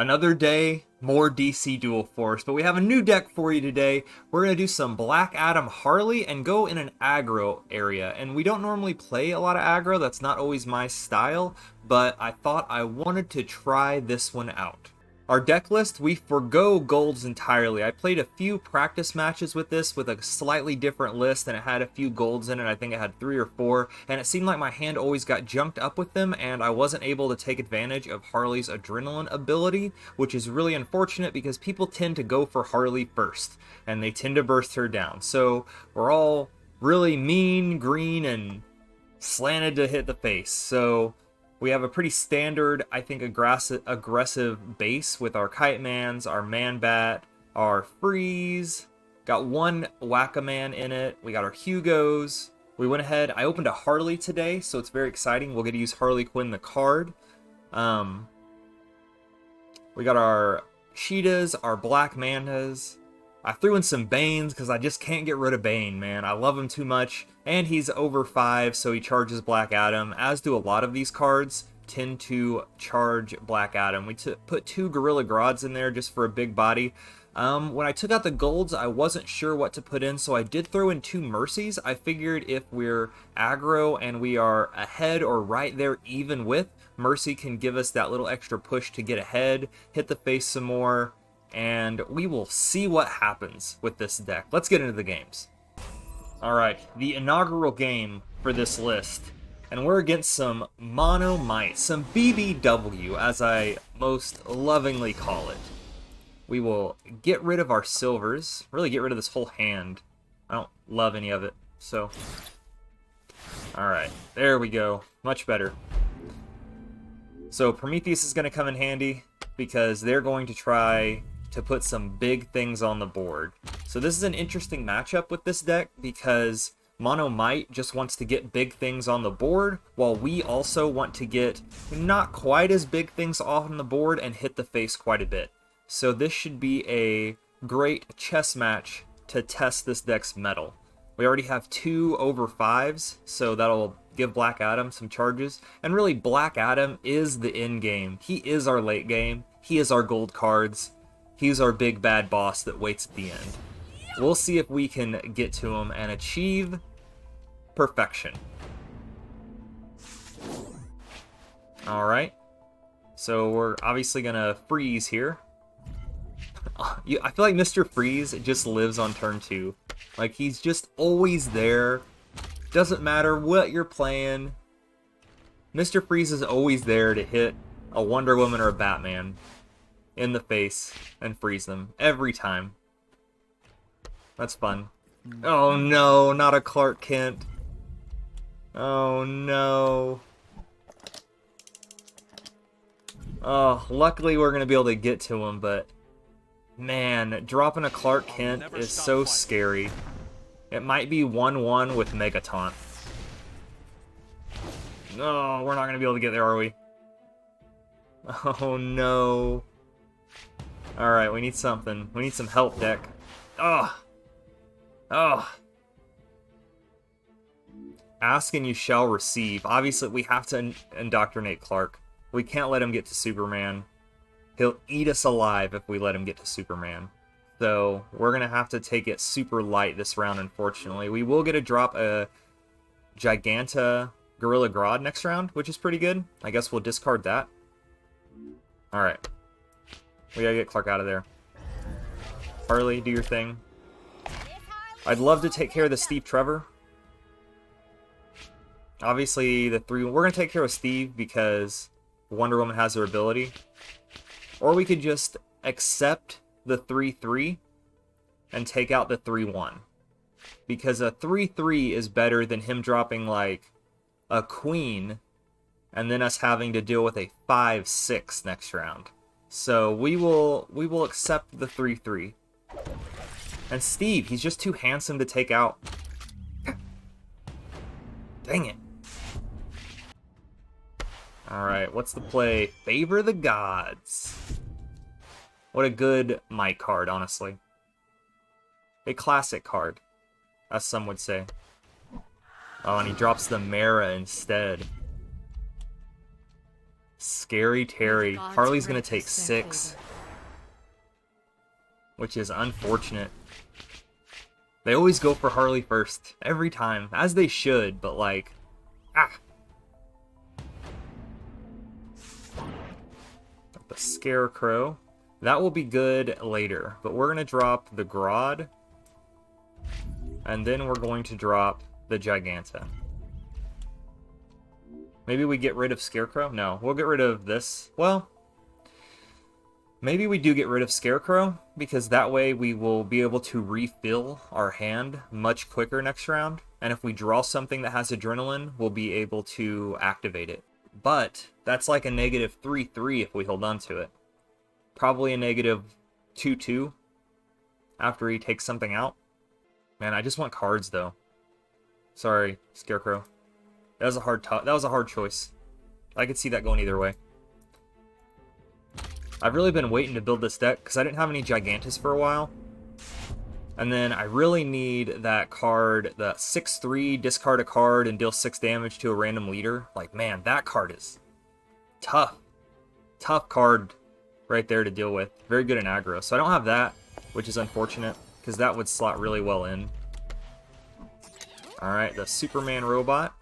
Another day, more DC Dual Force, but we have a new deck for you today. We're going to do some Black Adam Harley and go in an aggro area. And we don't normally play a lot of aggro, that's not always my style, but I thought I wanted to try this one out. Our deck list, we forgo golds entirely. I played a few practice matches with this with a slightly different list, and it had a few golds in it. I think it had 3 or 4, and it seemed like my hand always got junked up with them, and I wasn't able to take advantage of Harley's adrenaline ability, which is really unfortunate because people tend to go for Harley first, and they tend to burst her down. So we're all really mean, green, and slanted to hit the face. So we have a pretty standard, I think, aggressive base with our Kite Mans, our Man Bat, our Freeze. Got one Whack-A-Man in it. We got our Hugos. We went ahead. I opened a Harley today, so it's very exciting. We'll get to use Harley Quinn the card. We got our Cheetahs, our Black Mantas. I threw in some Banes because I just can't get rid of Bane, man. I love him too much. And he's over 5, so he charges Black Adam, as do a lot of these cards tend to charge Black Adam. We put 2 Gorilla Grods in there just for a big body. When I took out the golds, I wasn't sure what to put in, so I did throw in 2 Mercies. I figured if we're aggro and we are ahead or right there even with, Mercy can give us that little extra push to get ahead, hit the face some more, and we will see what happens with this deck. Let's get into the games. Alright, the inaugural game for this list. And we're against some Mono Might, some BBW, as I most lovingly call it. We will get rid of our silvers, really get rid of this whole hand. I don't love any of it, so. Alright, there we go. Much better. So Prometheus is going to come in handy because they're going to try to put some big things on the board. So this is an interesting matchup with this deck because Mono Might just wants to get big things on the board, while we also want to get not quite as big things off on the board and hit the face quite a bit. So this should be a great chess match to test this deck's mettle. We already have 2 over 5s, so that'll give Black Adam some charges. And really, Black Adam is the end game. He is our late game. He is our gold cards. He's our big bad boss that waits at the end. We'll see if we can get to him and achieve perfection. Alright. So we're obviously going to freeze here. I feel like Mr. Freeze just lives on turn 2. Like, he's just always there. Doesn't matter what you're playing. Mr. Freeze is always there to hit a Wonder Woman or a Batman in the face and freeze them every time. That's fun. Oh no, not a Clark Kent. Oh no. Oh, luckily we're gonna be able to get to him, but man, dropping a Clark Kent is so scary. It might be 1-1 with Megaton. No, we're not gonna be able to get there, are we? Oh no. Alright, we need something. We need some help, deck. Ugh. Ugh. Ask and you shall receive. Obviously, we have to indoctrinate Clark. We can't let him get to Superman. He'll eat us alive if we let him get to Superman. So, we're going to have to take it super light this round, unfortunately. We will get a drop a Giganta Gorilla Grodd next round, which is pretty good. I guess we'll discard that. Alright. We gotta get Clark out of there. Harley, do your thing. I'd love to take care of the Steve Trevor. Obviously, the 3... We're gonna take care of Steve because Wonder Woman has her ability. Or we could just accept the 3-3 and take out the 3-1. Because a 3-3 is better than him dropping, like, a Queen and then us having to deal with a 5-6 next round. So we will accept the 3-3. And Steve, he's just too handsome to take out. Dang it. Alright, what's the play? Favor the Gods. What a good Might card, honestly. A classic card, as some would say. Oh, and he drops the Mara instead. Scary Terry. Harley's gonna take grant us their 6. favor. Which is unfortunate. They always go for Harley first. Every time. As they should, but like... Ah! The Scarecrow. That will be good later. But we're going to drop the Grodd. And then we're going to drop the Giganta. Maybe we get rid of Scarecrow? No, we'll get rid of this. Well, maybe we do get rid of Scarecrow, because that way we will be able to refill our hand much quicker next round. And if we draw something that has Adrenaline, we'll be able to activate it. But that's like a negative 3-3 if we hold on to it. Probably a negative 2-2 after he takes something out. Man, I just want cards though. Sorry, Scarecrow. That was a hard choice. I could see that going either way. I've really been waiting to build this deck because I didn't have any Gigantus for a while. And then I really need that card, the 6/3, discard a card and deal 6 damage to a random leader. Like, man, that card is tough. Tough card right there to deal with. Very good in aggro. So I don't have that, which is unfortunate because that would slot really well in. Alright, the Superman robot.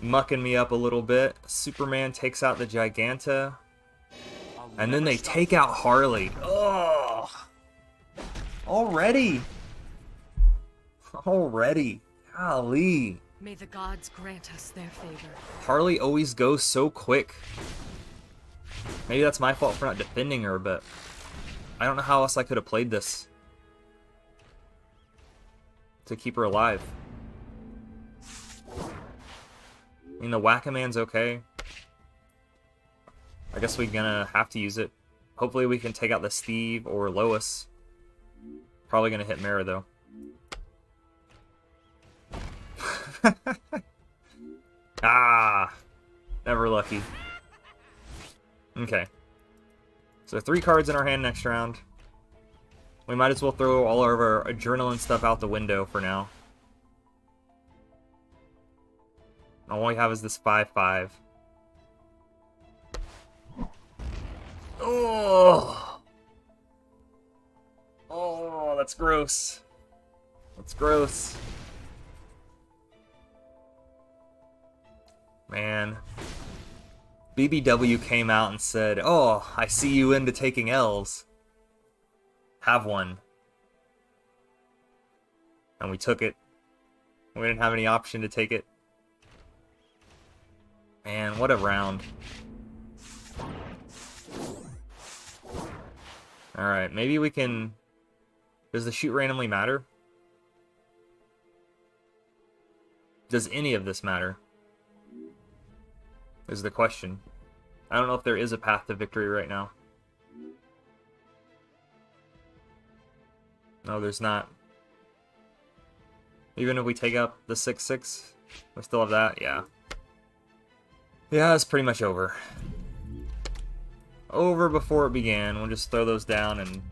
Mucking me up a little bit. Superman takes out the Giganta. And then they take out Harley. Oh! Already! Already. Golly. May the gods grant us their favor. Harley always goes so quick. Maybe that's my fault for not defending her, but I don't know how else I could have played this to keep her alive. I mean, the Whack-A-Man's okay. I guess we're gonna have to use it. Hopefully we can take out the Steve or Lois. Probably gonna hit Mara though. Ah! Never lucky. Okay. So 3 cards in our hand next round. We might as well throw all of our Adrenaline stuff out the window for now. All we have is this 5/5. Oh! Oh, that's gross. That's gross. Man. BBW came out and said, "Oh, I see you into taking L's. Have one." And we took it. We didn't have any option to take it. Man, what a round. Alright, maybe we can... Does the shoot randomly matter? Does any of this matter? Is the question. I don't know if there is a path to victory right now. No, there's not. Even if we take up the 6/6, we still have that? Yeah. Yeah, it's pretty much over. Over before it began. We'll just throw those down and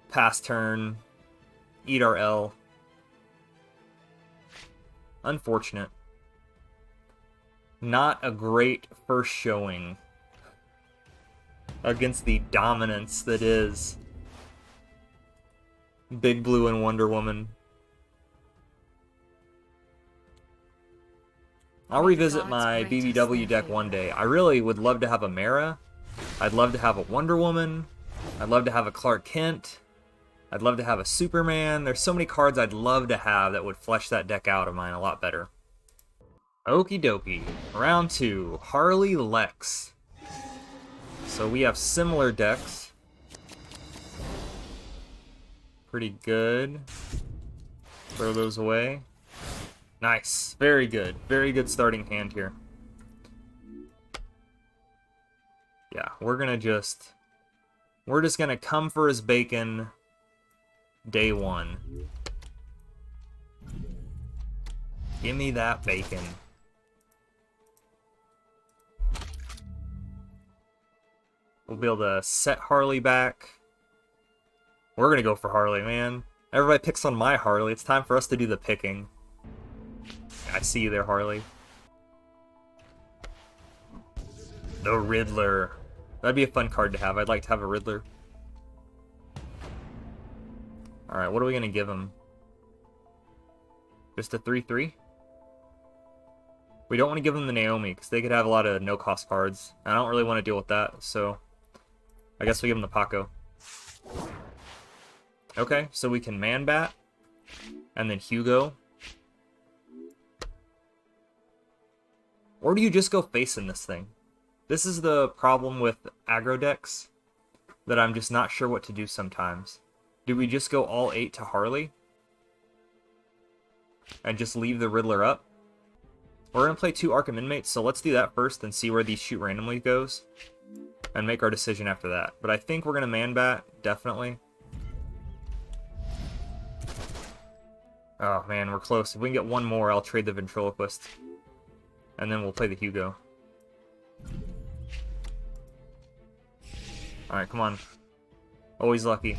pass turn. Eat our L. Unfortunate. Not a great first showing against the dominance that is Big Blue and Wonder Woman. I'll revisit my BBW deck one day. I really would love to have a Mara. I'd love to have a Wonder Woman. I'd love to have a Clark Kent. I'd love to have a Superman. There's so many cards I'd love to have that would flesh that deck out of mine a lot better. Okie dokie. Round 2. Harley Lex. So we have similar decks. Pretty good. Throw those away. Nice. Very good. Very good starting hand here. Yeah, we're just gonna come for his bacon day 1. Give me that bacon. We'll be able to set Harley back. We're gonna go for Harley, man. Everybody picks on my Harley. It's time for us to do the picking. I see you there, Harley. The Riddler. That'd be a fun card to have. I'd like to have a Riddler. Alright, what are we going to give him? Just a 3/3? We don't want to give him the Naomi, because they could have a lot of no-cost cards. I don't really want to deal with that, so... I guess we give him the Paco. Okay, so we can Man-Bat. And then Hugo. Or do you just go face in this thing? This is the problem with aggro decks, that I'm just not sure what to do sometimes. Do we just go all 8 to Harley? And just leave the Riddler up? We're going to play 2 Arkham Inmates, so let's do that first and see where these shoot randomly goes. And make our decision after that. But I think we're going to Man-Bat, definitely. Oh man, we're close. If we can get one more, I'll trade the Ventriloquist. And then we'll play the Hugo. Alright, come on. Always lucky.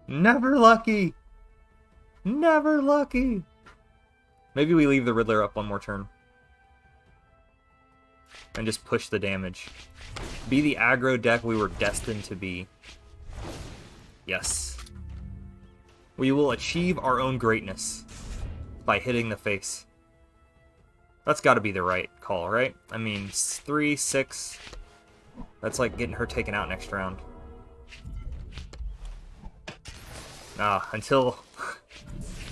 Never lucky! Never lucky! Maybe we leave the Riddler up one more turn. And just push the damage. Be the aggro deck we were destined to be. Yes. We will achieve our own greatness by hitting the face. That's got to be the right call, right? I mean, 3, 6... That's like getting her taken out next round. Until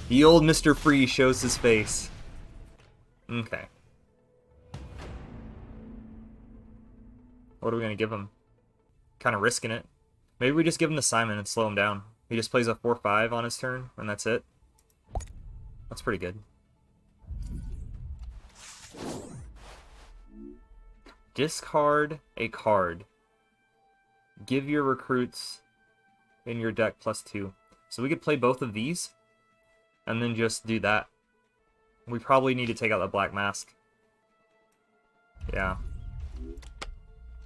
the old Mr. Freeze shows his face. Okay. What are we going to give him? Kind of risking it. Maybe we just give him the Simon and slow him down. He just plays a 4/5 on his turn, and that's it. That's pretty good. Discard a card. Give your recruits in your deck +2. So we could play both of these, and then just do that. We probably need to take out the Black Mask. Yeah.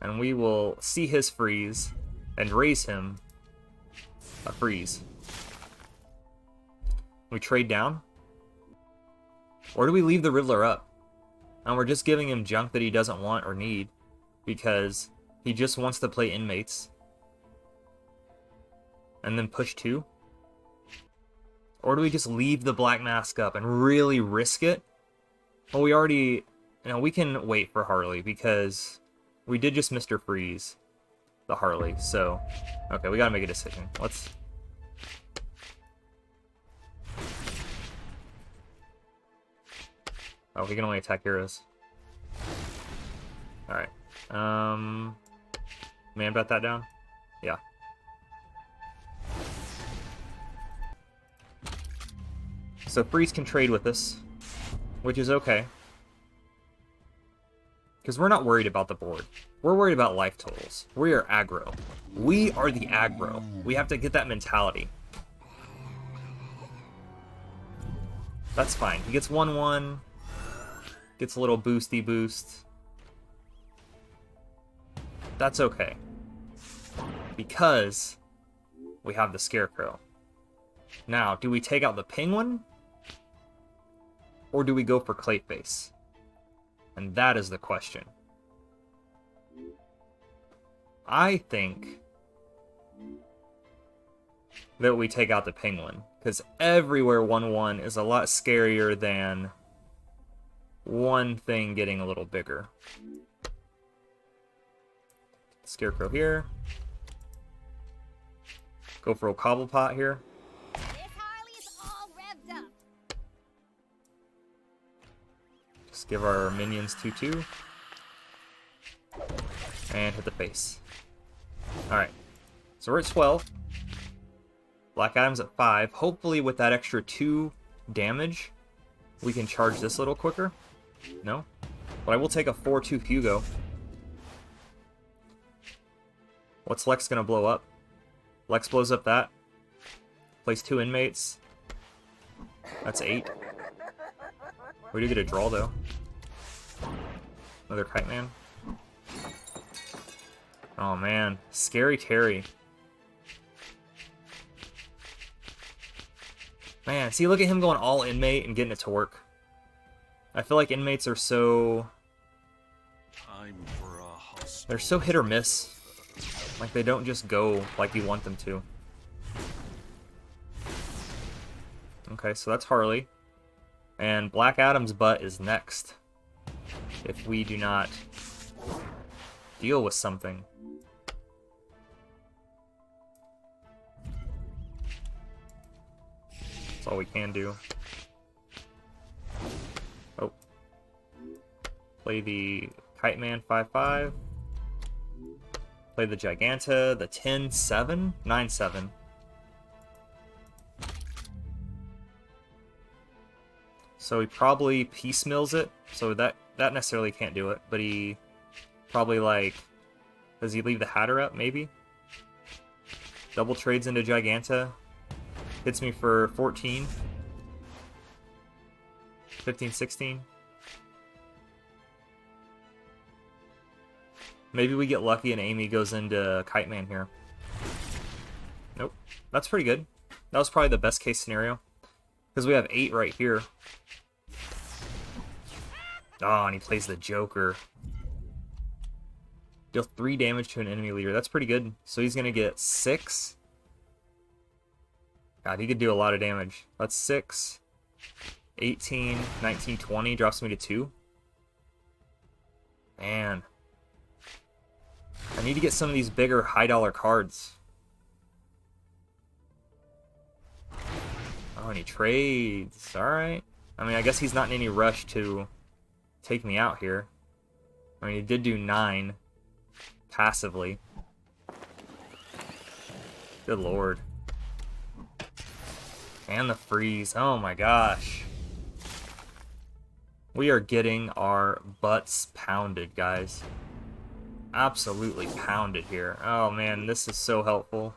And we will see his freeze, and raise him a freeze. We trade down? Or do we leave the Riddler up? And we're just giving him junk that he doesn't want or need, because he just wants to play Inmates. And then push 2? Or do we just leave the Black Mask up and really risk it? Well, we already... we can wait for Harley, because we did just Mr. Freeze the Harley, so... Okay, we gotta make a decision. Let's... Oh, he can only attack heroes. Alright. Man-Bat that down? Yeah. So Freeze can trade with us, which is okay. Because we're not worried about the board. We're worried about life totals. We are aggro. We are the aggro. We have to get that mentality. That's fine. He gets 1/1. Gets a little boosty boost. That's okay. Because we have the Scarecrow. Now, do we take out the Penguin? Or do we go for Clayface? And that is the question. I think that we take out the Penguin. Because everywhere 1/1 is a lot scarier than one thing getting a little bigger. Scarecrow here. Go for a Cobblepot here. This Harley is all revved up. Just give our minions 2/2. And hit the face. Alright. So we're at 12. Black Adam's at 5. Hopefully with that extra 2 damage, we can charge this a little quicker. No? But I will take a 4/2 Hugo. What's Lex gonna blow up? Lex blows up that. Plays 2 Inmates. That's 8. We do get a draw though. Another Kite Man. Oh man. Scary Terry. Man, see, look at him going all Inmate and getting it to work. I feel like Inmates are so They're so hit or miss. Like, they don't just go like you want them to. Okay, so that's Harley. And Black Adam's butt is next. If we do not deal with something. That's all we can do. Oh. Play the Kite Man 5-5. Play the Giganta, the 10-7? 9-7. So he probably piecemeals it, so that necessarily can't do it, but he probably, like, does he leave the Hatter up, maybe? Double trades into Giganta, hits me for 14, 15, 16. Maybe we get lucky and Amy goes into Kite Man here. Nope, that's pretty good. That was probably the best case scenario, because we have 8 right here. Oh, and he plays the Joker. Deal 3 damage to an enemy leader. That's pretty good. So he's going to get 6. God, he could do a lot of damage. That's 6, 18, 19, 20. Drops me to 2. Man. I need to get some of these bigger high-dollar cards. Oh, and he trades. Alright. I mean, I guess he's not in any rush to take me out here. I mean, he did do 9 passively. Good lord. And the freeze. Oh my gosh. We are getting our butts pounded, guys. Absolutely pounded here. Oh man, this is so helpful.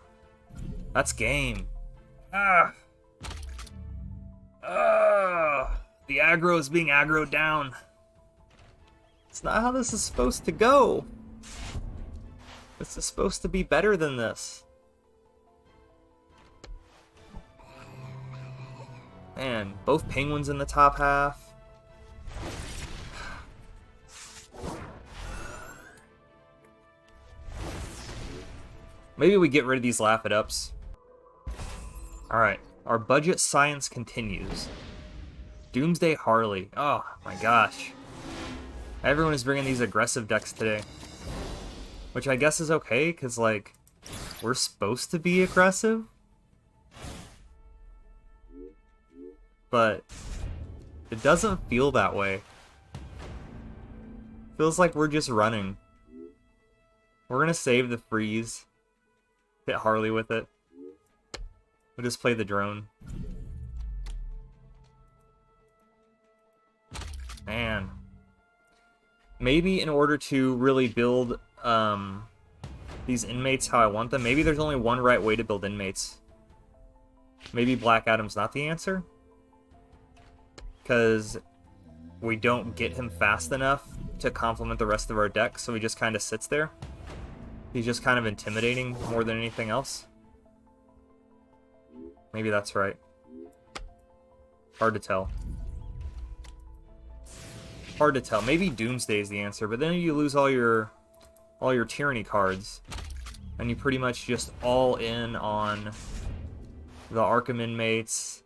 That's game. Ah. The aggro is being aggroed down. It's not how this is supposed to go. This is supposed to be better than this. Man, both penguins in the top half. Maybe we get rid of these laugh-it-ups. Alright, our budget science continues. Doomsday Harley. Oh my gosh. Everyone is bringing these aggressive decks today. Which I guess is okay, because, like, we're supposed to be aggressive. But it doesn't feel that way. Feels like we're just running. We're gonna save the freeze. Hit Harley with it. We'll just play the drone. Man. Maybe in order to really build these inmates how I want them, maybe there's only one right way to build inmates. Maybe Black Adam's not the answer. Because we don't get him fast enough to complement the rest of our deck, so he just kind of sits there. He's just kind of intimidating more than anything else. Maybe that's right. Hard to tell. Hard to tell. Maybe Doomsday is the answer, but then you lose all your tyranny cards, and you pretty much just all in on the Arkham inmates.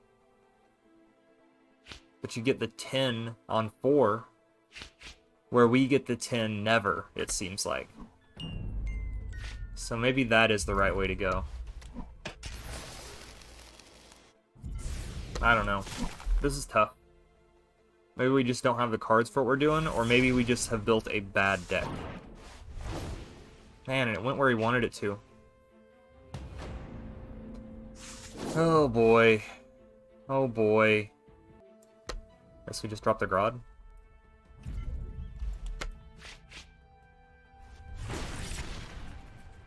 But you get the 10 on 4, where we get the 10 never, it seems like. So maybe that is the right way to go. I don't know. This is tough. Maybe we just don't have the cards for what we're doing, or maybe we just have built a bad deck. Man, and it went where he wanted it to. Oh boy. Oh boy. Guess we just dropped the Grodd.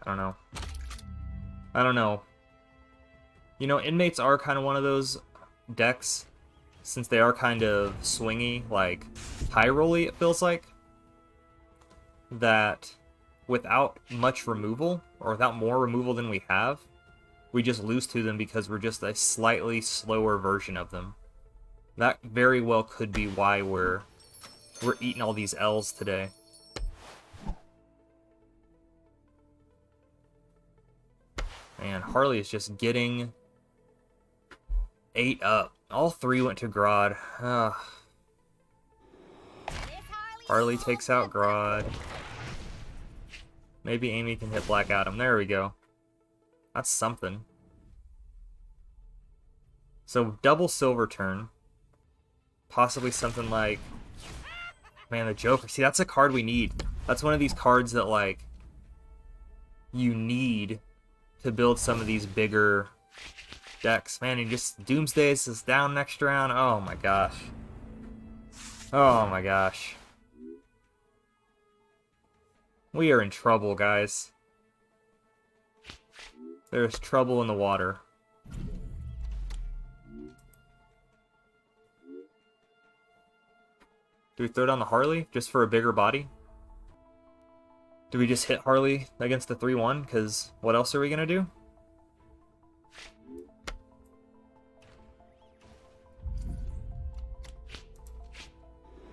I don't know. I don't know. You know, Inmates are kind of one of those decks, since they are kind of swingy, like high rolly, it feels like, that without much removal, or without more removal than we have, we just lose to them because we're just a slightly slower version of them. That very well could be why we're eating all these L's today. And Harley is just getting ate up. All 3 went to Grodd. Ugh. Harley takes out Grodd. Maybe Amy can hit Black Adam. There we go. That's something. So double silver turn. Possibly something like... Man, the Joker. See, that's a card we need. That's one of these cards that, like, you need to build some of these bigger decks. Man, and just Doomsday is down next round. Oh my gosh. Oh my gosh. We are in trouble, guys. There's trouble in the water. Do we throw down the Harley just for a bigger body? Do we just hit Harley against the 3-1? Because what else are we going to do?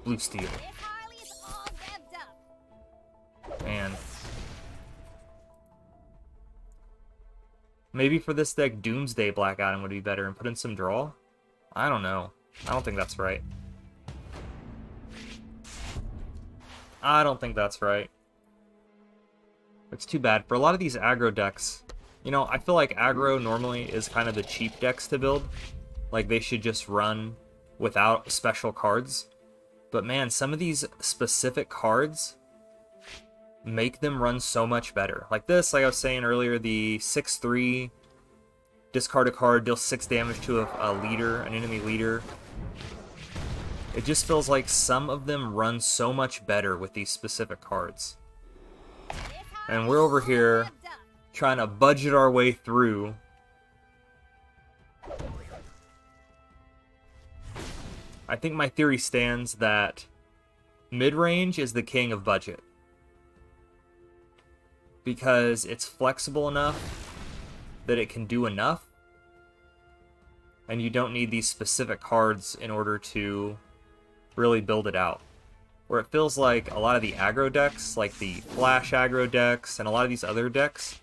Blue Steel. Man. Maybe for this deck, Doomsday Black Adam would be better and put in some draw? I don't know. I don't think that's right. I don't think that's right. It's too bad. For a lot of these aggro decks, you know, I feel like aggro normally is kind of the cheap decks to build. Like, they should just run without special cards. But man, some of these specific cards make them run so much better. Like this, like I was saying earlier, the 6/3, discard a card, deal 6 damage to a leader, an enemy leader. It just feels like some of them run so much better with these specific cards. And we're over here trying to budget our way through. I think my theory stands that mid-range is the king of budget. Because it's flexible enough that it can do enough. And you don't need these specific cards in order to really build it out. Where it feels like a lot of the aggro decks, like the Flash aggro decks, and a lot of these other decks,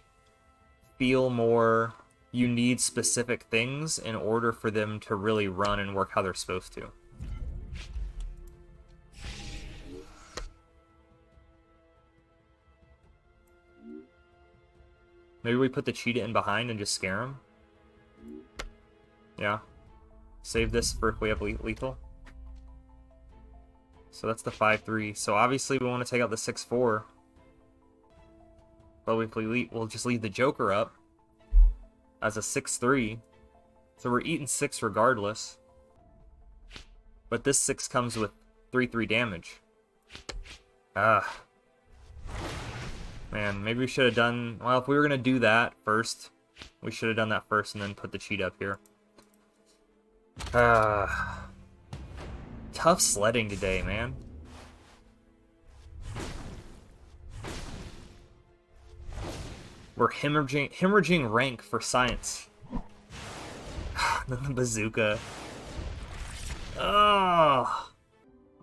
feel more you need specific things in order for them to really run and work how they're supposed to. Maybe we put the cheetah in behind and just scare him? Yeah. Save this for if we have lethal. So that's the 5/3. So obviously we want to take out the 6/4. But if we we'll just leave the Joker up as a 6/3. So we're eating 6 regardless. But this 6 comes with 3/3 damage. Ah. Man, maybe we should have done... Well, if we were going to do that first, we should have done that first and then put the cheat up here. Tough sledding today, man. We're hemorrhaging rank for science. Then the bazooka. Oh.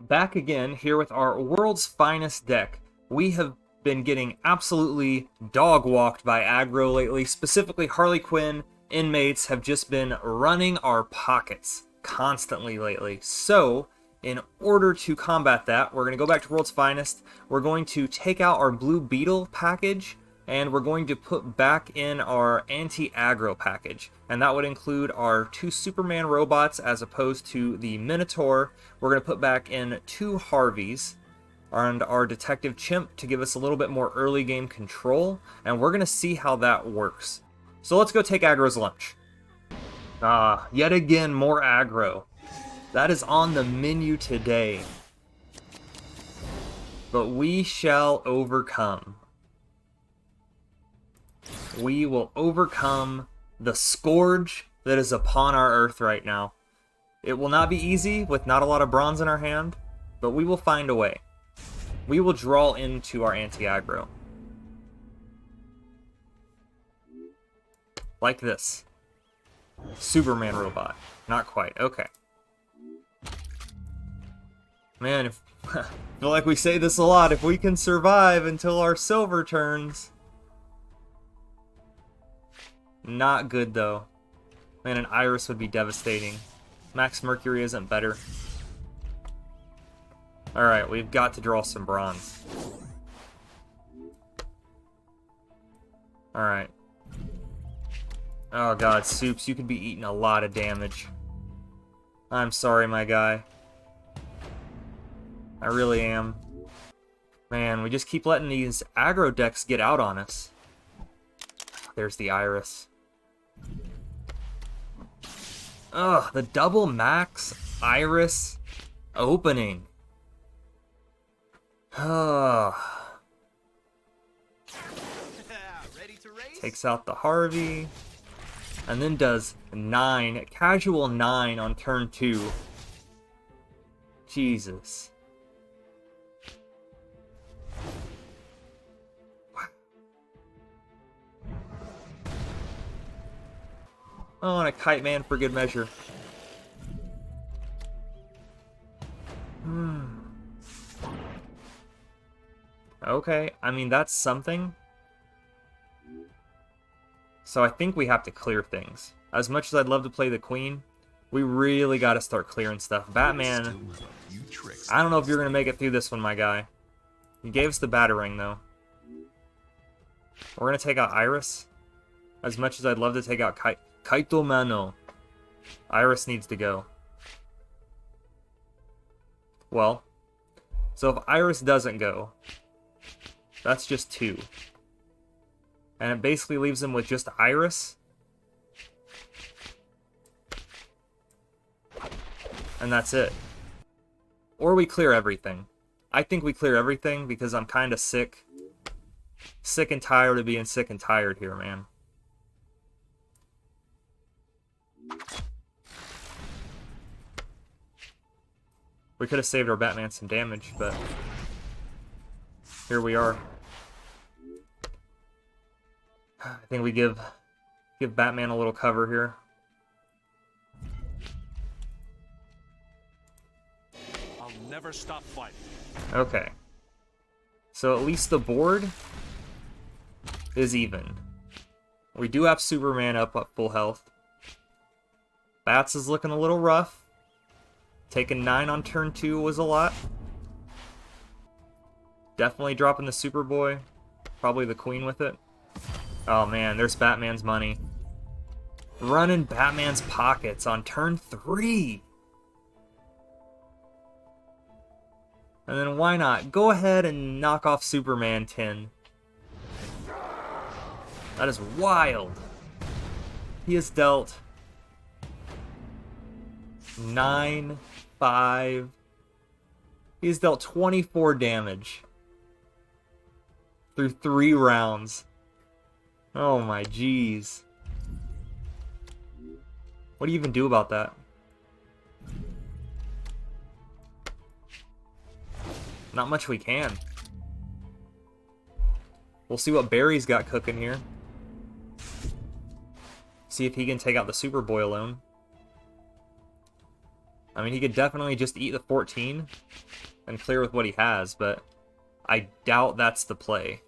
Back again here with our world's finest deck. We have been getting absolutely dog-walked by aggro lately. Specifically, Harley Quinn, Inmates have just been running our pockets constantly lately. So, in order to combat that, we're going to go back to World's Finest. We're going to take out our Blue Beetle package, and we're going to put back in our anti-aggro package. And that would include our 2 Superman robots as opposed to the Minotaur. We're going to put back in 2 Harveys and our Detective Chimp to give us a little bit more early game control, and we're going to see how that works. So let's go take aggro's lunch. Yet again, more aggro. That is on the menu today. But we shall overcome. We will overcome the scourge that is upon our earth right now. It will not be easy with not a lot of bronze in our hand, but we will find a way. We will draw into our anti-aggro. Like this. Superman robot. Not quite. Okay. Man, if, I feel like we say this a lot. If we can survive until our silver turns, Not good, though. Man, an Iris would be devastating. Max Mercury isn't better. Alright, we've got to draw some bronze. Alright. Oh god, Soups, you could be eating a lot of damage. I'm sorry, my guy. I really am. Man, we just keep letting these aggro decks get out on us. There's the Iris. Ugh, the double max Iris opening. Ugh. Takes out the Harvey. And then does 9. Casual 9 on turn 2. Jesus. Oh, and a Kite Man for good measure. Okay, I mean, that's something. So I think we have to clear things. As much as I'd love to play the Queen, we really got to start clearing stuff. Batman, I don't know if you're going to make it through this one, my guy. You gave us the Batarang, though. We're going to take out Iris. As much as I'd love to take out Kaito Mano. Iris needs to go. Well, so if Iris doesn't go, that's just 2. And it basically leaves him with just Iris. And that's it. Or we clear everything. I think we clear everything because I'm kind of sick. Sick and tired of being sick and tired here, man. We could have saved our Batman some damage, but here we are. I think we give Batman a little cover here. I'll never stop fighting. Okay. So at least the board is even. We do have Superman up at full health. Bats is looking a little rough. Taking 9 on turn 2 was a lot. Definitely dropping the Superboy. Probably the Queen with it. Oh man, there's Batman's money. Running Batman's pockets on turn 3. And then why not? Go ahead and knock off Superman 10. That is wild. He has dealt 9, 5. He has dealt 24 damage through 3 rounds. Oh my jeez. What do you even do about that? Not much we can. We'll see what Barry's got cooking here. See if he can take out the Superboy alone. I mean, he could definitely just eat the 14 and clear with what he has, but I doubt that's the play.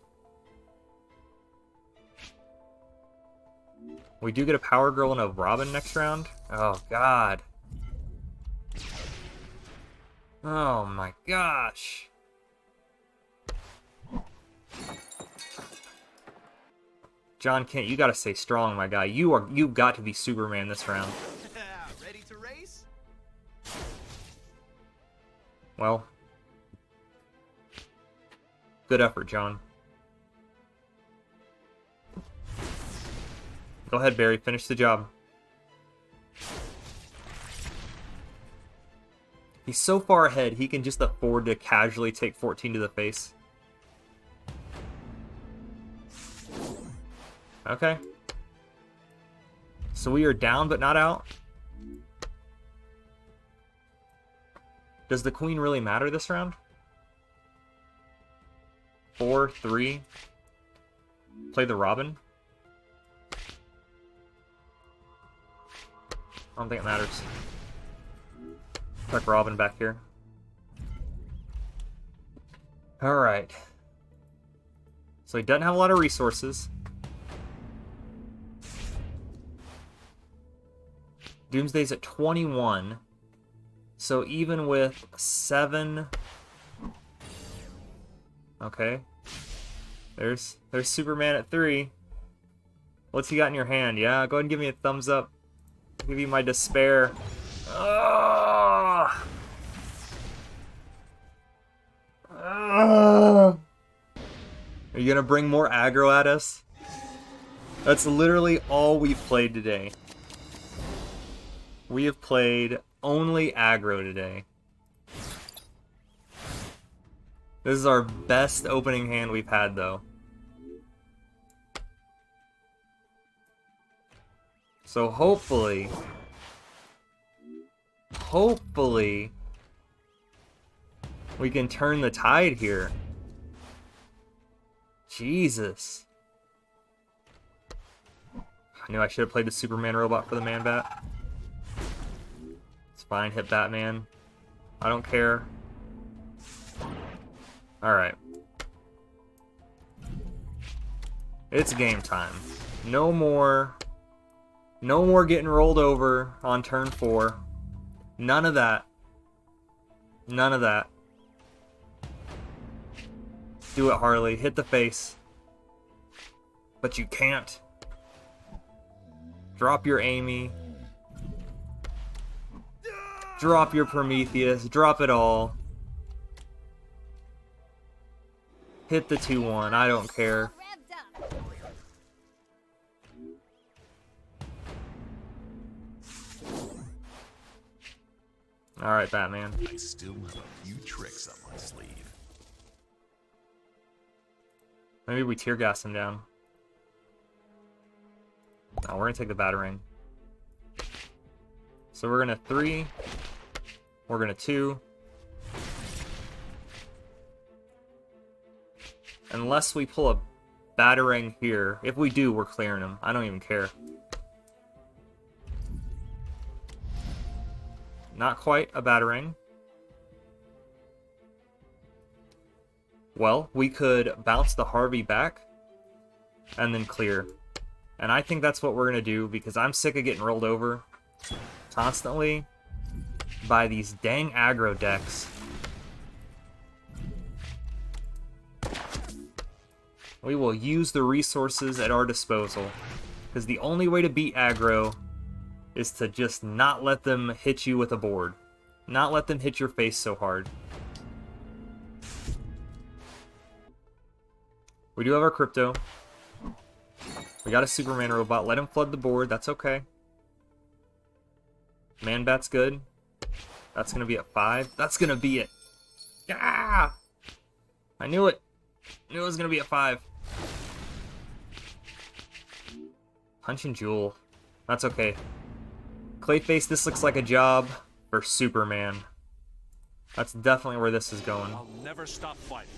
We do get a Power Girl and a Robin next round. Oh, God. Oh, my gosh. John Kent, you gotta stay strong, my guy. You've got to be Superman this round. Ready to race? Well, good effort, John. Go ahead, Barry. Finish the job. He's so far ahead, he can just afford to casually take 14 to the face. Okay. So we are down but not out. Does the Queen really matter this round? 4, 3. Play the Robin. I don't think it matters. Tuck Robin back here. Alright. So he doesn't have a lot of resources. Doomsday's at 21. So even with 7... Okay. There's Superman at 3. What's he got in your hand? Yeah, go ahead and give me a thumbs up. I'll give you my despair. Ugh. Ugh. Are you gonna bring more aggro at us? That's literally all we've played today. We have played only aggro today. This is our best opening hand we've had, though. So hopefully, we can turn the tide here. Jesus. I knew I should have played the Superman robot for the Man-Bat. It's fine, hit Batman. I don't care. Alright. It's game time. No more getting rolled over on turn 4. None of that. None of that. Do it, Harley. Hit the face. But you can't. Drop your Amy. Drop your Prometheus. Drop it all. Hit the 2-1. I don't care. Alright, Batman. I still have a few tricks up my sleeve. Maybe we tear gas him down. No, we're gonna take the Batarang. So we're gonna 3. We're gonna 2. Unless we pull a Batarang here. If we do, we're clearing him. I don't even care. Not quite a Batarang. Well, we could bounce the Harvey back and then clear. And I think that's what we're going to do because I'm sick of getting rolled over constantly by these dang aggro decks. We will use the resources at our disposal because the only way to beat aggro is to just not let them hit you with a board. Not let them hit your face so hard. We do have our crypto. We got a Superman robot. Let him flood the board. That's okay. Man-Bat's good. That's going to be at 5. That's going to be it. Yeah! I knew it. I knew it was going to be at 5. Punch and Jewel. That's okay. Clayface, this looks like a job for Superman. That's definitely where this is going. I'll never stop fighting.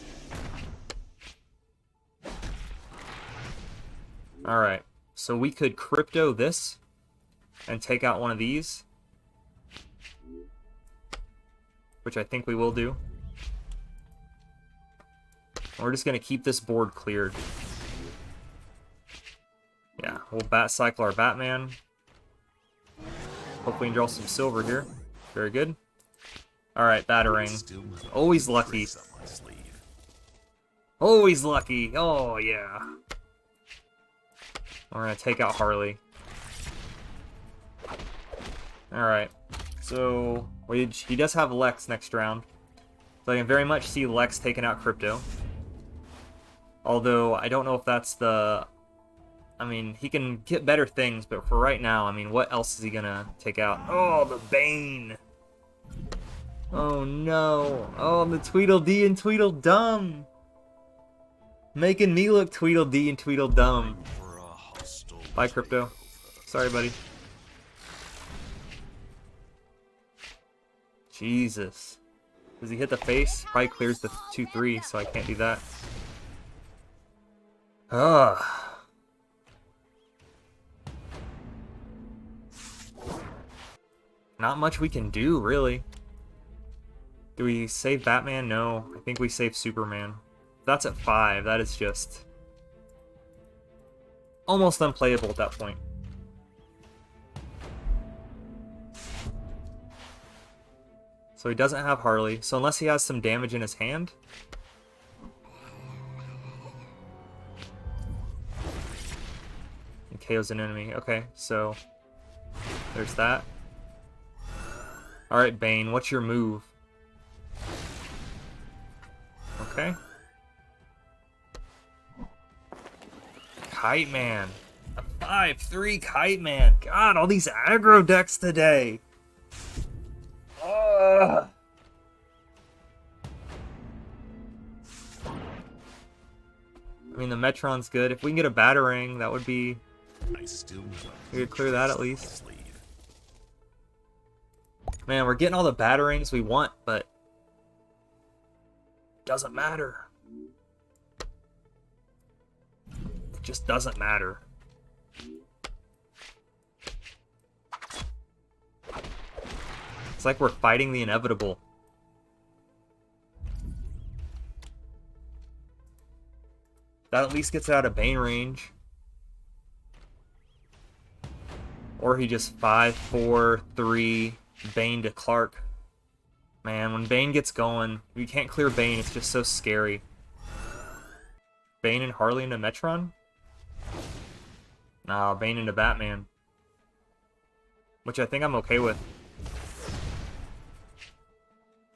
Alright, so we could crypto this and take out one of these, which I think we will do. We're just going to keep this board cleared. Yeah, we'll Bat Cycle our Batman. Hopefully we can draw some silver here. Very good. Alright, Batarang. Always lucky. Always lucky. Oh, yeah. We're going to take out Harley. Alright. So, he does have Lex next round. So I can very much see Lex taking out Crypto. Although, I don't know if that's the... I mean, he can get better things, but for right now, I mean, what else is he going to take out? Oh, the Bane! Oh, no. Oh, the Tweedledee and Tweedledum! Making me look Tweedledee and Tweedledum. Bye, Crypto. Sorry, buddy. Jesus. Does he hit the face? Probably clears the 2-3, so I can't do that. Ugh. Not much we can do, really. Do we save Batman? No. I think we save Superman. That's at 5. That is just... almost unplayable at that point. So he doesn't have Harley. So unless he has some damage in his hand. And KO's an enemy. Okay, so there's that. Alright, Bane, what's your move? Okay. Kite Man. A 5/3 Kite Man. God, all these aggro decks today. Ugh. I mean, the Metron's good. If we can get a Batarang, that would be... We could clear that at least. Man, we're getting all the Batarangs we want, but... Doesn't matter. It just doesn't matter. It's like we're fighting the inevitable. That at least gets out of Bane range. Or he just 5/4/3 Bane to Clark. Man, when Bane gets going, we can't clear Bane, it's just so scary. Bane and Harley into Metron? Nah, Bane into Batman. Which I think I'm okay with.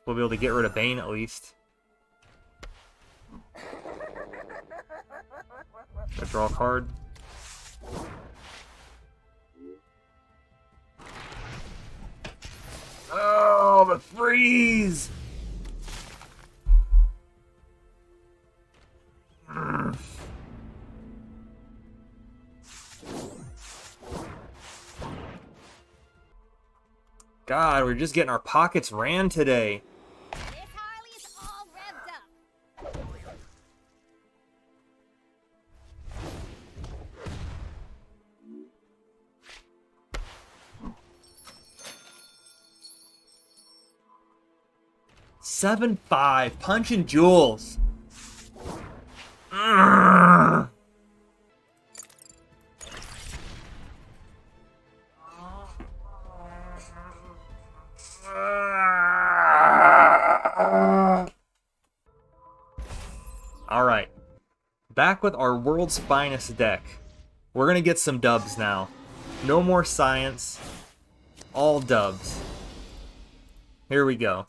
We'll be able to get rid of Bane at least. Gotta draw a card. Oh, the freeze! God, we're just getting our pockets ran today. This Harley's all revved up. Seven 5, Punch and Jewels. Urgh. Alright. Back with our world's finest deck. We're gonna get some dubs now. No more science. All dubs. Here we go.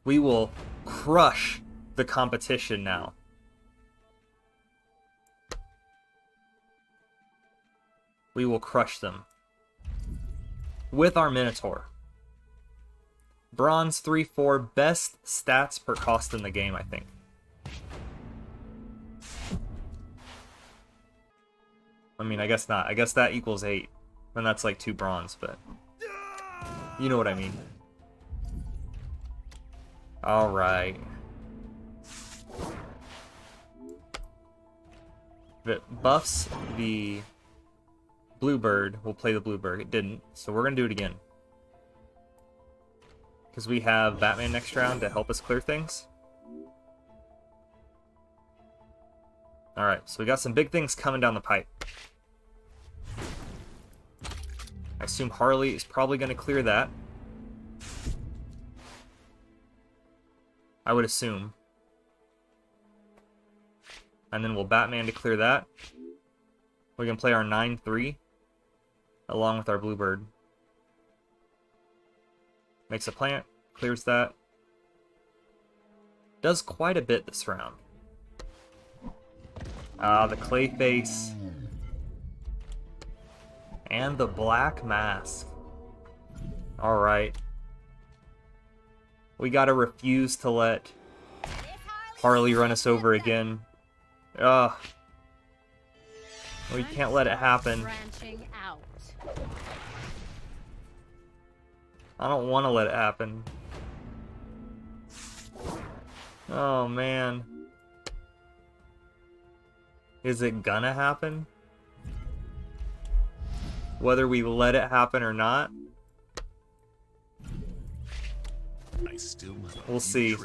We will crush the competition now. We will crush them. With our Minotaur. Bronze 3/4, best stats per cost in the game, I think. I mean, I guess not. I guess that equals 8. And that's like 2 bronze, but... You know what I mean. Alright. If it buffs the Bluebird, we'll play the Bluebird. It didn't, so we're gonna do it again. Because we have Batman next round to help us clear things. Alright, so we got some big things coming down the pipe. I assume Harley is probably going to clear that. I would assume. And then we'll Batman to clear that. We can play our 9/3 along with our Bluebird. Makes a plant, clears that. Does quite a bit this round. The Clayface. And the Black Mask. Alright. We gotta refuse to let Harley run us over again. Ugh. We can't let it happen. Branching out. I don't want to let it happen. Oh, man. Is it gonna happen? Whether we let it happen or not? We'll see.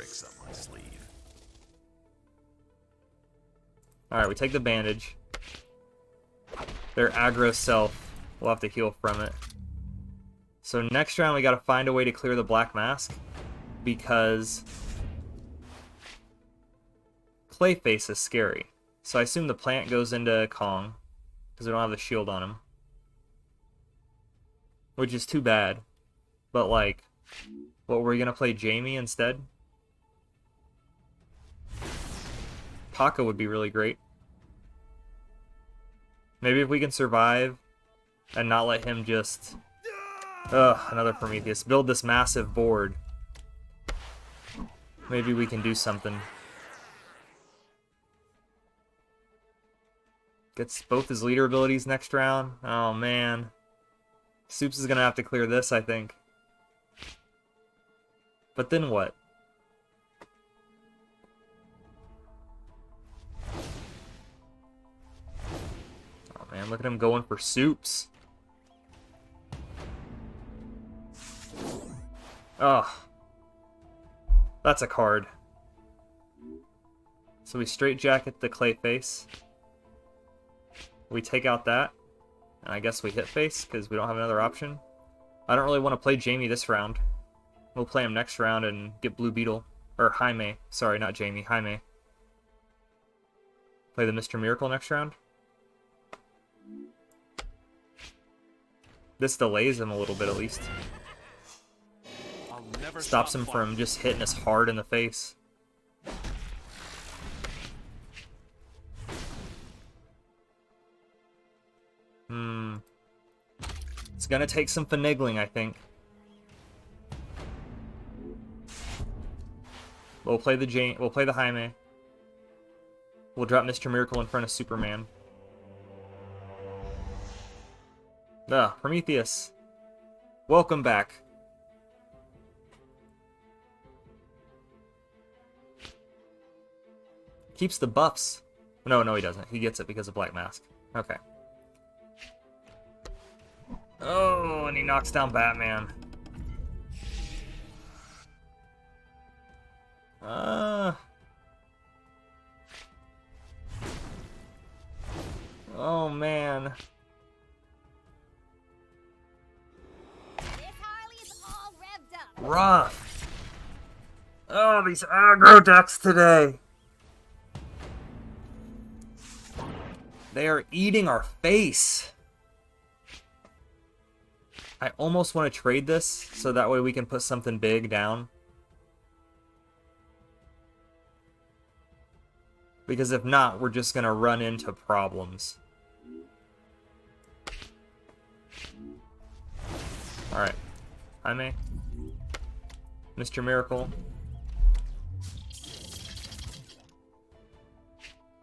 Alright, we take the bandage. Their aggro self. We'll have to heal from it. So next round we gotta find a way to clear the black mask, because Clayface is scary. So I assume the plant goes into Kong, because we don't have the shield on him. Which is too bad. But like, what, were we gonna play Jamie instead? Paco would be really great. Maybe if we can survive and not let him just... Ugh, another Prometheus. Build this massive board. Maybe we can do something. Gets both his leader abilities next round. Oh, man. Soups is gonna have to clear this, I think. But then what? Oh, man, look at him going for Soups. Ugh. That's a card. So we straightjacket the Clayface. We take out that. And I guess we hit face, because we don't have another option. I don't really want to play Jamie this round. We'll play him next round and get Blue Beetle. Or Jaime. Sorry, not Jamie. Jaime. Play the Mr. Miracle next round. This delays him a little bit, at least. I'll never Stops stop him fighting. from just hitting us hard in the face. It's gonna take some finagling, I think. We'll play the We'll play the Jaime. We'll drop Mr. Miracle in front of Superman. Prometheus. Welcome back. Keeps the buffs. No, he doesn't. He gets it because of Black Mask. Okay. Oh, and he knocks down Batman. Oh, man. This Harley is all revved up. Rough. Oh, these aggro decks today. They are eating our face. I almost want to trade this, so that way we can put something big down. Because if not, we're just going to run into problems. Alright. Jaime. Mr. Miracle.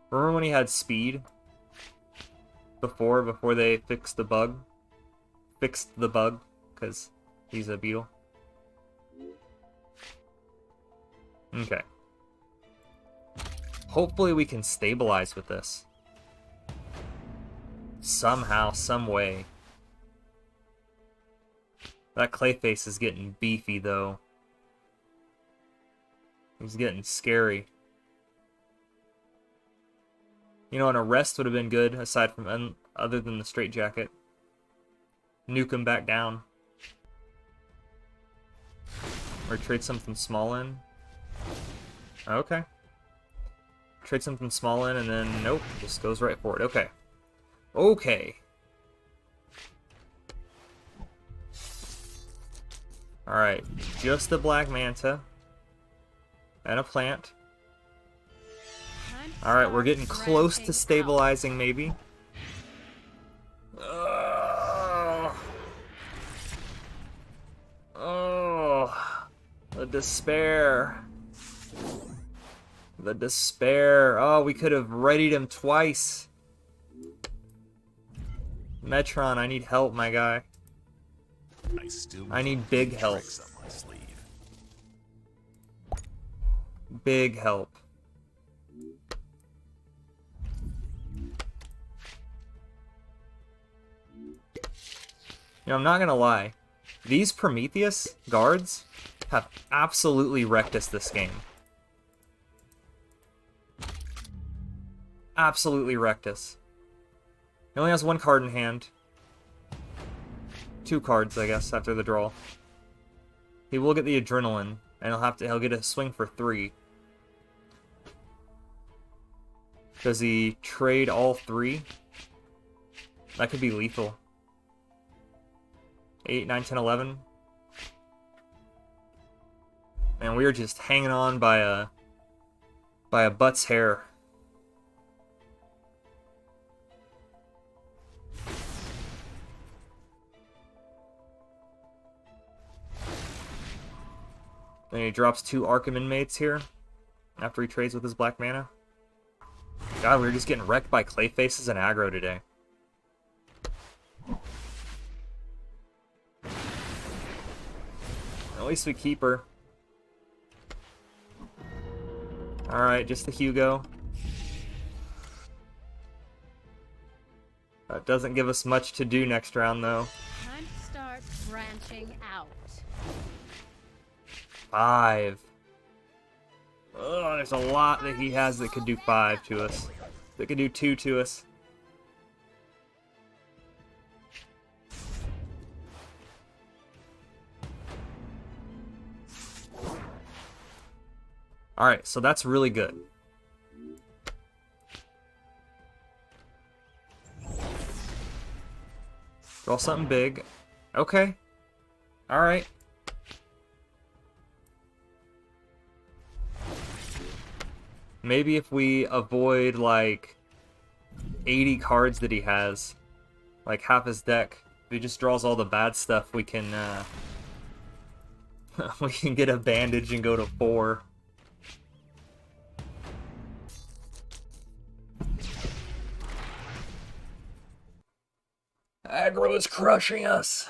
Remember when he had speed? Before they fixed the bug? Fixed the bug, because he's a beetle. Okay. Hopefully we can stabilize with this. Somehow, some way. That Clayface is getting beefy, though. He's getting scary. You know, an arrest would have been good, aside from other than the straitjacket. Nuke him back down. Or trade something small in. Okay. Trade something small in and then, nope, just goes right for it. Okay. Okay. Alright, just the Black Manta. And a plant. Alright, we're getting close to stabilizing, maybe. Oh, the despair. The despair. Oh, we could have readied him twice. Metron, I need help, my guy. I need big help. Tricks up my sleeve. Big help. You know, I'm not gonna lie. These Prometheus guards have absolutely wrecked us this game. Absolutely wrecked us. He only has one card in hand. 2 cards, I guess, after the draw. He will get the adrenaline, and he'll get a swing for 3. Does he trade all 3? That could be lethal. 8, 9, 10, 11. And we are just hanging on by a butt's hair. Then he drops 2 Arkham Inmates here after he trades with his black mana. God, we're just getting wrecked by Clayfaces and aggro today. At least we keep her. Alright, just the Hugo. That doesn't give us much to do next round, though. Time to start branching out. 5. Oh, there's a lot that he has that could do 5 to us. That could do 2 to us. Alright, so that's really good. Draw something big. Okay. Alright. Maybe if we avoid, like, 80 cards that he has, like half his deck, if he just draws all the bad stuff, we can, we can get a bandage and go to 4. Aggro is crushing us.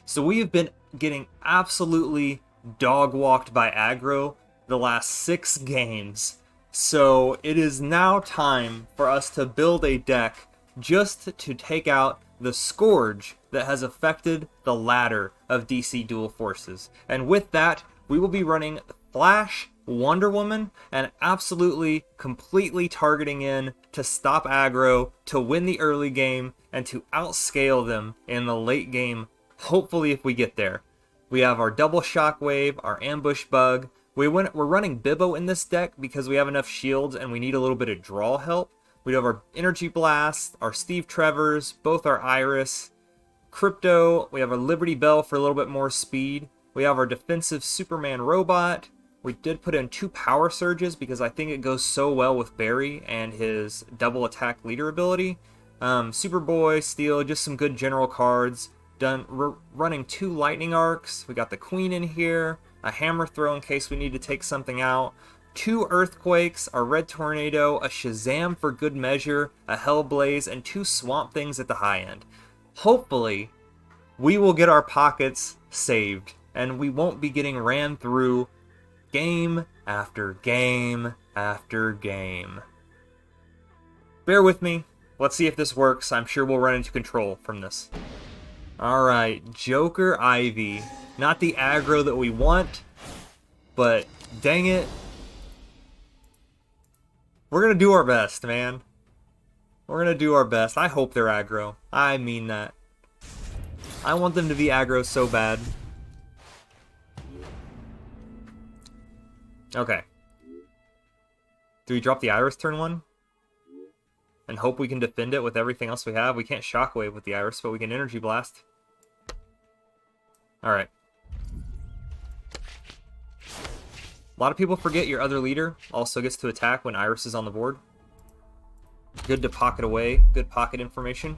So we have been getting absolutely dog-walked by aggro the last 6 games. So it is now time for us to build a deck just to take out the scourge that has affected the ladder of DC Dual Forces. And with that, we will be running Flash, Wonder Woman, and absolutely, completely targeting in to stop aggro, to win the early game, and to outscale them in the late game, hopefully if we get there. We have our double shockwave, our ambush bug. We're running Bibbo in this deck because we have enough shields and we need a little bit of draw help. We have our Energy Blast, our Steve Trevors, both our Iris, Crypto. We have our Liberty Bell for a little bit more speed. We have our defensive Superman Robot. We did put in 2 Power Surges because I think it goes so well with Barry and his double attack leader ability. Superboy, Steel, just some good general cards. Running 2 Lightning Arcs. We got the Queen in here. A Hammer Throw in case we need to take something out. 2 Earthquakes, a Red Tornado, a Shazam for good measure, a Hellblaze, and 2 Swamp Things at the high end. Hopefully, we will get our pockets saved, and we won't be getting ran through game after game after game. Bear with me. Let's see if this works. I'm sure we'll run into control from this. Alright, Joker Ivy. Not the aggro that we want, but dang it. We're gonna do our best, man. We're gonna do our best. I hope they're aggro. I mean that. I want them to be aggro so bad. Okay. Do we drop the Iris turn 1? And hope we can defend it with everything else we have? We can't Shockwave with the Iris, but we can Energy Blast. Alright. A lot of people forget your other leader also gets to attack when Iris is on the board. Good to pocket away. Good pocket information.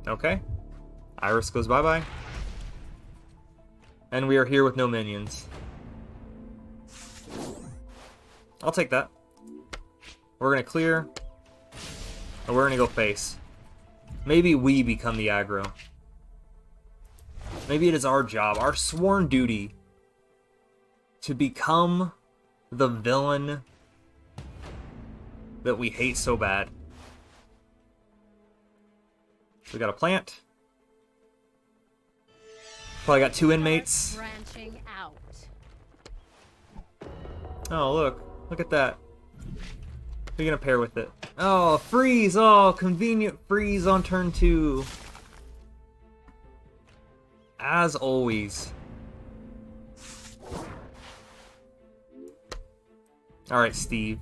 Okay. Iris goes bye-bye. And we are here with no minions. I'll take that. We're going to clear. And we're going to go face. Maybe we become the aggro. Maybe it is our job, our sworn duty, to become the villain that we hate so bad. So we got a plant. Probably got 2 inmates. Branching out. Oh, look. Look at that. Who are you going to pair with it? Oh, freeze! Oh, convenient freeze on turn 2. As always. Alright, Steve.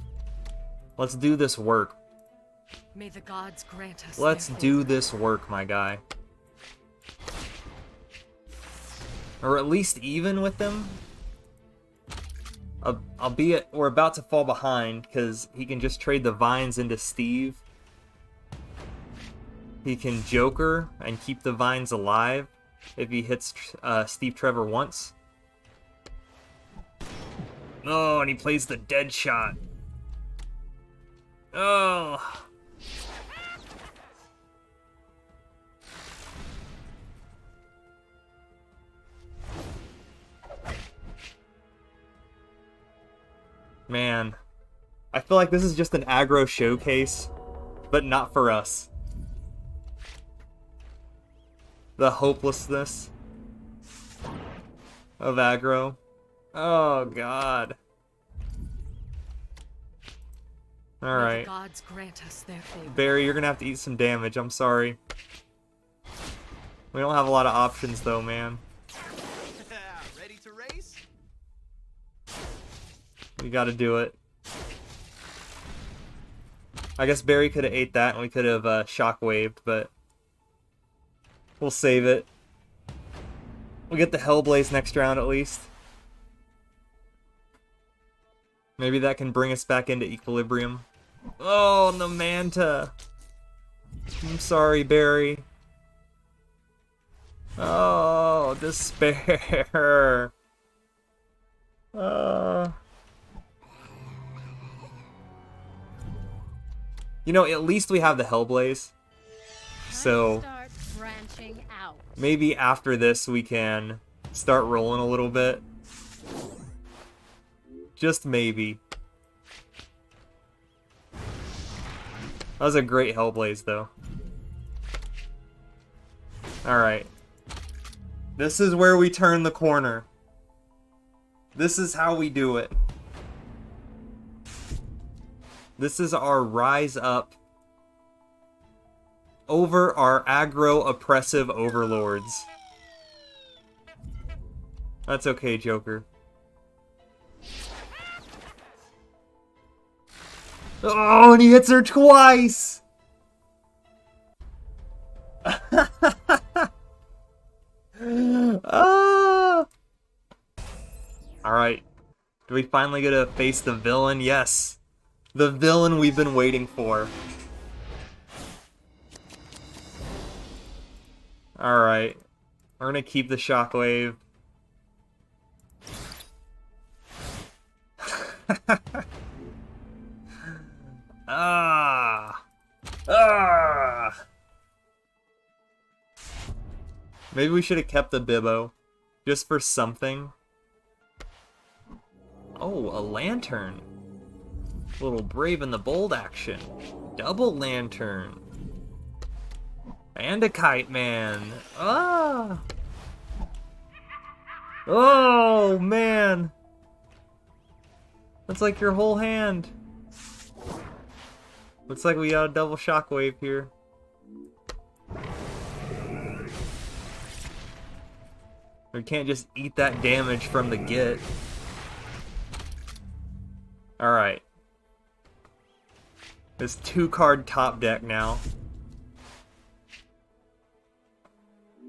Let's do this work. May the gods grant us Let's their do favor. this work, my guy. Or at least even with them. Albeit we're about to fall behind because he can just trade the vines into Steve. He can Joker and keep the vines alive if he hits Steve Trevor once. Oh, and he plays the dead shot. Oh. Man, I feel like this is just an aggro showcase, but not for us. The hopelessness of aggro. Oh, God. May the Alright. gods grant us their favor. Barry, you're gonna have to eat some damage. I'm sorry. We don't have a lot of options, though, man. Ready to race? We gotta do it. I guess Barry could have ate that and we could have shockwaved, but we'll save it. We'll get the Hellblaze next round at least. Maybe that can bring us back into equilibrium. Oh, the Manta. I'm sorry, Barry. Oh, despair. You know, at least we have the Hellblaze. So Start branching out. maybe after this we can start rolling a little bit. Just maybe. That was a great Hellblaze, though. Alright. This is where we turn the corner. This is how we do it. This is our rise up over our aggro oppressive overlords. That's okay, Joker. Oh, and he hits her twice! Ah! Alright. Do we finally get to face the villain? Yes. The villain we've been waiting for. Alright. We're gonna keep the shockwave. Ah! Ah! Maybe we should have kept the Bibbo. Just for something. Oh, a lantern. Little Brave and the Bold action. Double lantern. And a kite man. Ah! Oh, man! That's like your whole hand. Looks like we got a double shockwave here. We can't just eat that damage from the get. Alright. This 2-card top deck now.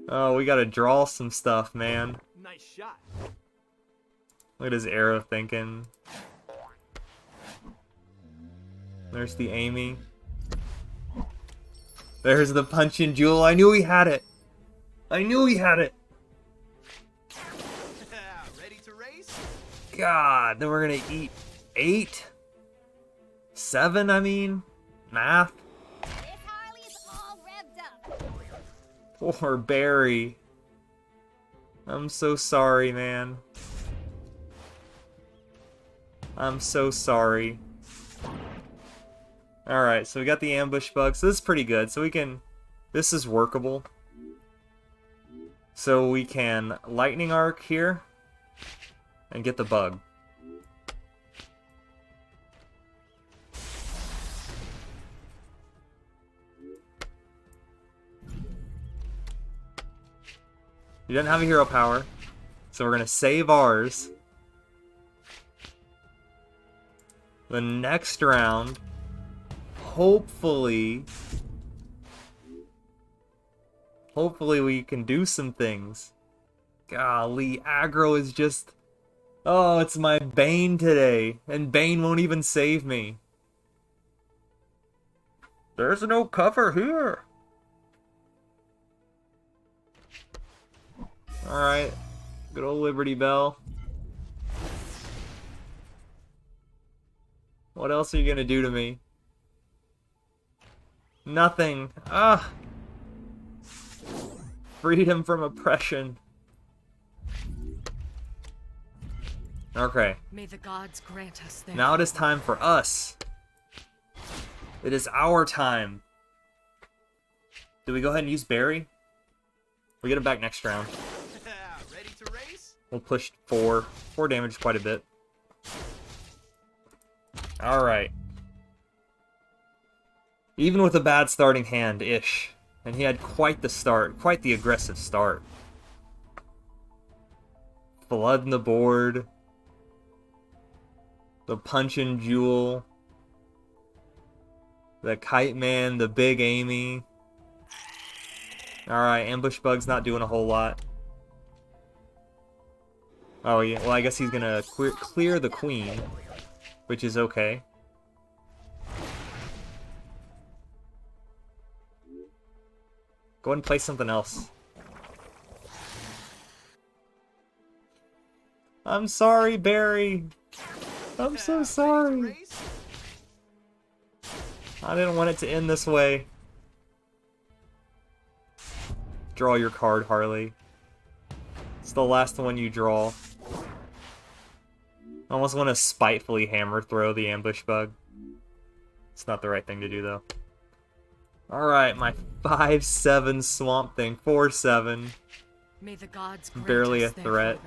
Oh, we gotta draw some stuff, man. Nice shot. Look at his arrow thinking. There's the aiming. There's the punching jewel. I knew he had it. I knew he had it. Ready to race? God, then we're gonna eat 8? 7, I mean? Math? This Harley is all revved up. Poor Barry. I'm so sorry, man. I'm so sorry. Alright, so we got the ambush bug. So this is pretty good. So we can... This is workable. So we can lightning arc here. And get the bug. He doesn't have a hero power. So we're going to save ours. The next round, hopefully we can do some things. Golly, aggro is just... Oh, it's my Bane today. And Bane won't even save me. There's no cover here. Alright. Good old Liberty Bell. What else are you gonna do to me? Nothing. Ah! Freedom from oppression. Okay. May the gods grant us their Now it is time for us. It is our time. Do we go ahead and use Barry? We get him back next round. Ready to race? We'll push 4. 4 damage quite a bit. Alright. Even with a bad starting hand-ish. And he had quite the start. Quite the aggressive start. Flood in the board. The Punch-and Jewel. The Kite Man. The Big Amy. Alright, Ambush Bug's not doing a whole lot. Oh yeah, well I guess he's gonna clear the Queen. Which is okay. Go ahead and play something else. I'm sorry, Barry. I'm so Ready to sorry. race? I didn't want it to end this way. Draw your card, Harley. It's the last one you draw. I almost want to spitefully hammer throw the Ambush Bug. It's not the right thing to do, though. Alright, my 5/7 Swamp Thing. 4/7. May the gods grant Barely us a their threat.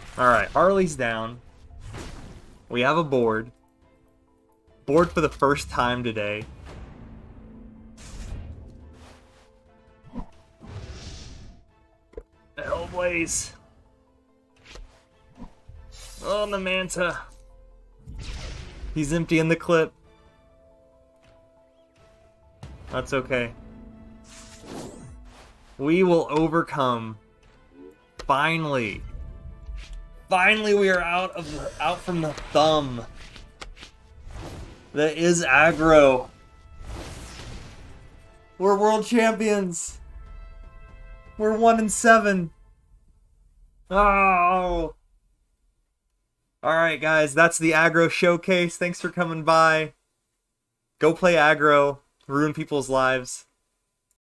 favor. Alright, Harley's down. We have a board. Board for the first time today. Hellblaze. Oh, the Manta. He's emptying the clip. That's okay. We will overcome. Finally. Finally, we are out from the thumb. That is aggro. We're world champions. We're 1-7. Oh. Alright, guys, that's the aggro showcase. Thanks for coming by. Go play aggro. Ruin people's lives.